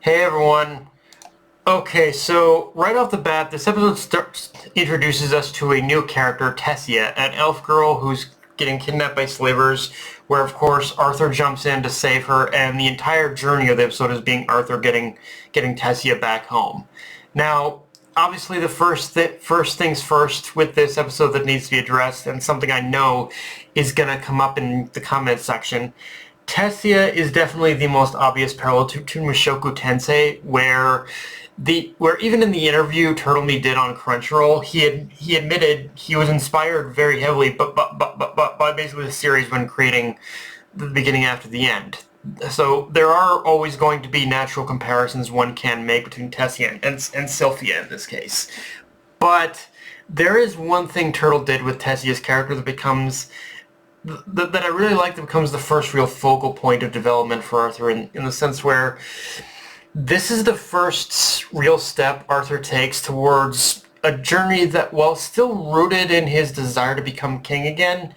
Hey everyone. Okay, so right off the bat, this episode introduces us to a new character, Tessia, an elf girl who's getting kidnapped by slavers, where of course Arthur jumps in to save her, and the entire journey of the episode is being Arthur getting Tessia back home. Now, obviously, first things first with this episode that needs to be addressed, and something I know is gonna come up in the comment section. Tessia is definitely the most obvious parallel to Mushoku Tensei, where even in the interview Turtle Me did on Crunchyroll, he admitted he was inspired very heavily, but by basically the series when creating the beginning after the end. So there are always going to be natural comparisons one can make between Tessia and Sylphia in this case. But there is one thing Turtle did with Tessia's character that I really like that becomes the first real focal point of development for Arthur in the sense where this is the first real step Arthur takes towards a journey that, while still rooted in his desire to become king again,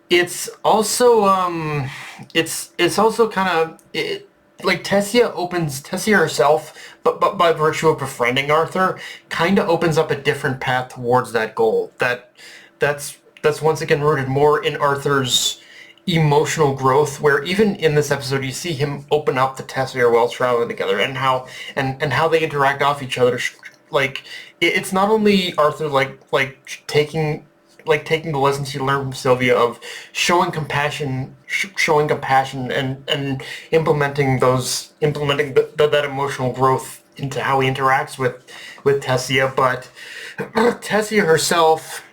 it's also it's also kind of like Tessia herself, but by virtue of befriending Arthur, kind of opens up a different path towards that goal. That's that's once again rooted more in Arthur's emotional growth, where even in this episode you see him open up the Tessia while traveling together, and how they interact off each other. Like it's not only Arthur taking the lessons he learned from Sylvia of showing compassion and implementing that emotional growth into how he interacts with Tessia, but Tessia herself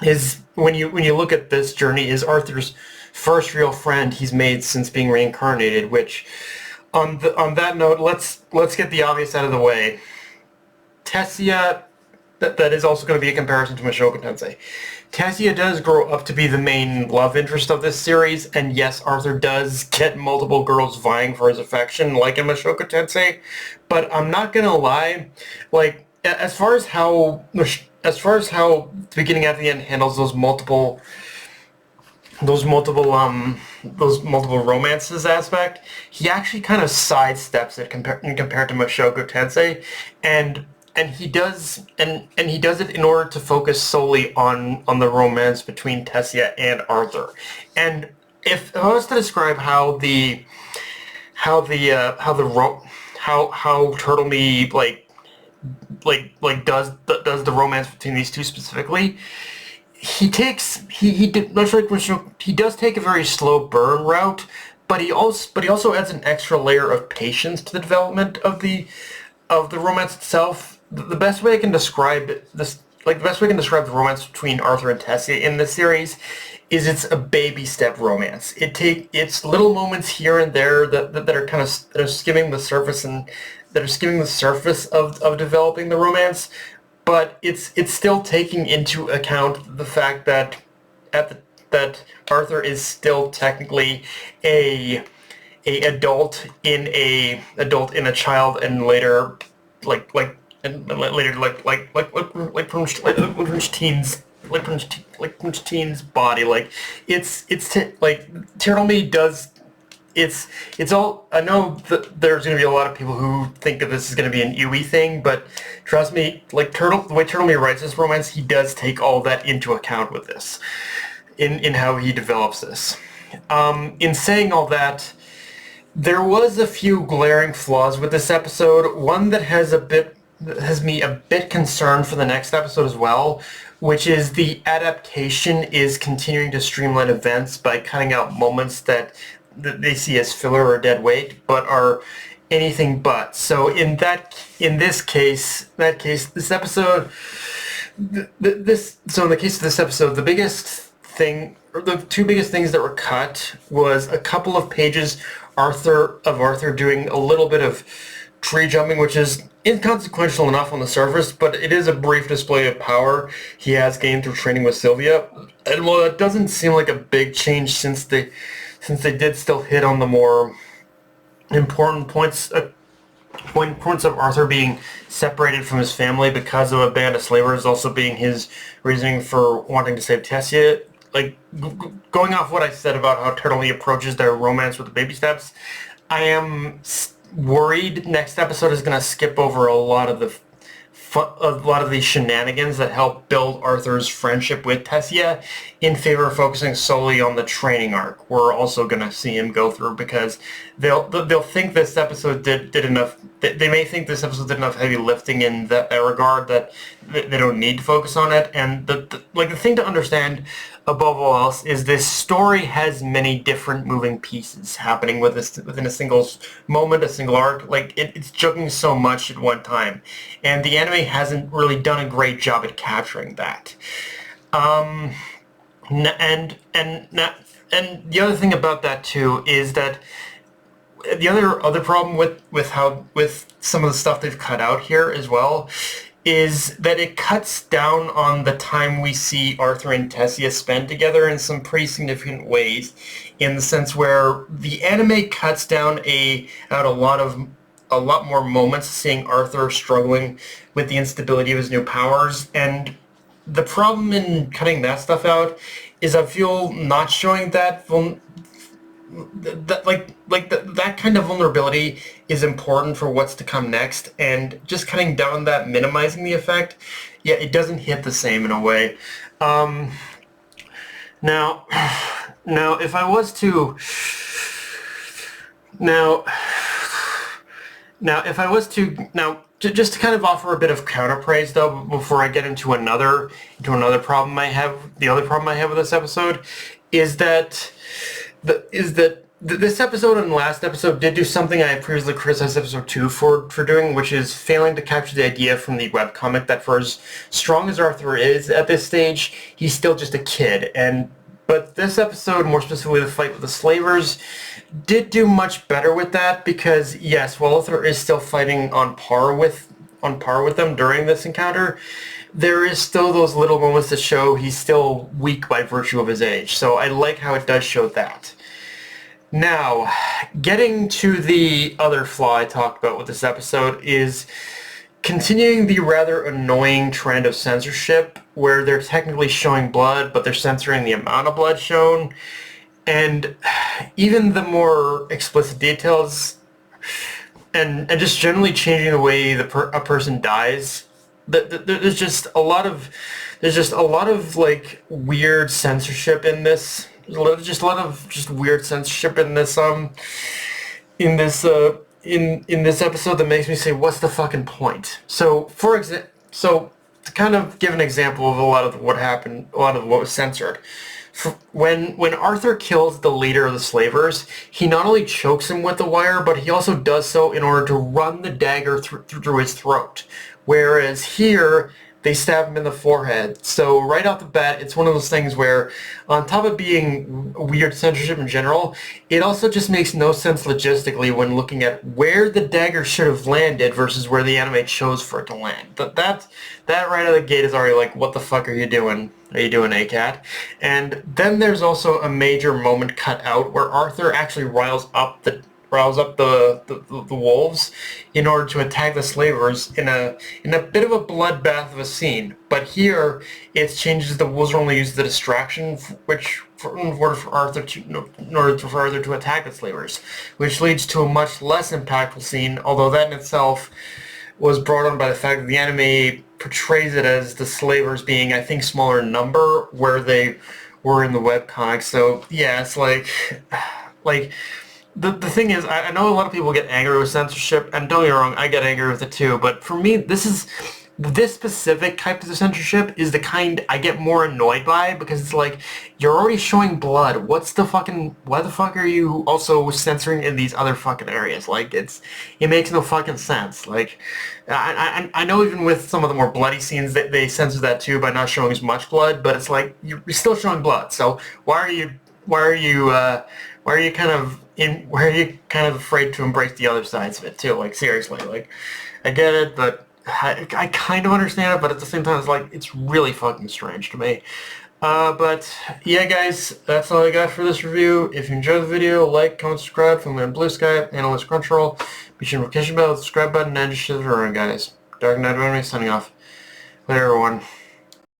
is, when you look at this journey, is Arthur's first real friend he's made since being reincarnated. Which, on that note, let's get the obvious out of the way. Tessia, that is also going to be a comparison to Mushoku Tensei. Tessia does grow up to be the main love interest of this series, and yes, Arthur does get multiple girls vying for his affection, like in Mushoku Tensei. But I'm not gonna lie, like as far as how the beginning at the end handles those multiple romances aspect, he actually kind of sidesteps it compared to Mushoku Tensei, and he does it in order to focus solely on the romance between Tessia and Arthur. And if I was to describe how Turtle Me does the romance between these two specifically, he did much like he does take a very slow burn route, but he also adds an extra layer of patience to the development of the romance itself. The best way I can describe this, like the best way I can describe the romance between Arthur and Tessia in this series, is it's a baby step romance. It's little moments here and there that are kind of that are skimming the surface and that are skimming the surface of developing the romance, but it's still taking into account the fact that that Arthur is still technically a a adult in a child, and later pretty much teens, pretty much teens body. Like Turtle Me does. It's all, I know that there's going to be a lot of people who think that this is going to be an Yui thing, but trust me, like the way Turtle Me writes this romance, he does take all that into account with this, in how he develops this. In saying all that, there was a few glaring flaws with this episode. One that has me a bit concerned for the next episode as well, which is the adaptation is continuing to streamline events by cutting out moments that they see as filler or dead weight, but are anything but. So in this case, this episode, so in the case of this episode, the biggest thing, or the two biggest things that were cut, was a couple of pages Arthur doing a little bit of tree jumping, which is inconsequential enough on the surface, but it is a brief display of power he has gained through training with Sylvia. And while it doesn't seem like a big change, since they did still hit on the more important points of Arthur being separated from his family because of a band of slavers, also being his reasoning for wanting to save Tessia. Like, going off what I said about how Turtle Me approaches their romance with the baby steps, I am worried next episode is going to skip over a lot of the shenanigans that help build Arthur's friendship with Tessia in favor of focusing solely on the training arc we're also going to see him go through, because they'll think this episode did enough. They may think this episode did enough heavy lifting in that regard that they don't need to focus on it. And the thing to understand above all else is this story has many different moving pieces happening within a single moment, a single arc. Like it's juggling so much at one time, and the anime hasn't really done a great job at capturing that. And the other thing about that too is that the other problem with some of the stuff they've cut out here as well is that it cuts down on the time we see Arthur and Tessia spend together in some pretty significant ways, in the sense where the anime cuts down out a lot more moments seeing Arthur struggling with the instability of his new powers. And the problem in cutting that stuff out is I feel not showing that that kind of vulnerability is important for what's to come next, and just cutting down that, minimizing the effect, yeah, it doesn't hit the same in a way. Now if I was to just to kind of offer a bit of counterpraise though before I get into another problem I have, the other problem I have with this episode is that this episode and the last episode did do something I previously criticized episode 2 for doing, which is failing to capture the idea from the webcomic that for as strong as Arthur is at this stage, he's still just a kid. But this episode, more specifically the fight with the slavers, did do much better with that, because yes, while Arthur is still fighting on par with them during this encounter, there is still those little moments that show he's still weak by virtue of his age. So I like how it does show that. Now, getting to the other flaw I talked about with this episode is continuing the rather annoying trend of censorship, where they're technically showing blood, but they're censoring the amount of blood shown. And even the more explicit details, and just generally changing the way a person dies. There's just a lot of like weird censorship in this. There's a lot of weird censorship in this in this episode that makes me say, what's the fucking point? So to kind of give an example of a lot of what happened, a lot of what was censored. When Arthur kills the leader of the slavers, he not only chokes him with the wire, but he also does so in order to run the dagger through his throat. Whereas here, they stab him in the forehead. So right off the bat, it's one of those things where, on top of being weird censorship in general, it also just makes no sense logistically when looking at where the dagger should have landed versus where the anime chose for it to land. That right out of the gate is already like, what the fuck are you doing? Are you doing, ACAT? And then there's also a major moment cut out where Arthur actually riles up the wolves in order to attack the slavers in a bit of a bloodbath of a scene. But here it changes. The wolves are only used as a distraction, in order for Arthur to attack the slavers, which leads to a much less impactful scene. Although that in itself was brought on by the fact that the anime portrays it as the slavers being, I think, smaller in number where they were in the webcomic. So yeah, it's like. The thing is, I know a lot of people get angry with censorship, and don't get me wrong, I get angry with it too, but for me, this specific type of censorship is the kind I get more annoyed by, because it's like, you're already showing blood, why the fuck are you also censoring in these other fucking areas? Like, it makes no fucking sense. Like, I know even with some of the more bloody scenes, they censor that too by not showing as much blood, but it's like, you're still showing blood, so why are you kind of afraid to embrace the other sides of it too? Like, seriously, like, I get it, but I kind of understand it, but at the same time, it's like, it's really fucking strange to me. But yeah, guys, that's all I got for this review. If you enjoyed the video, like, comment, subscribe, follow me on Blue Sky, Analyst Crunchyroll, be sure to notification bell, subscribe button, and just shit around, guys. Dark Knight Anime signing off. Later, everyone.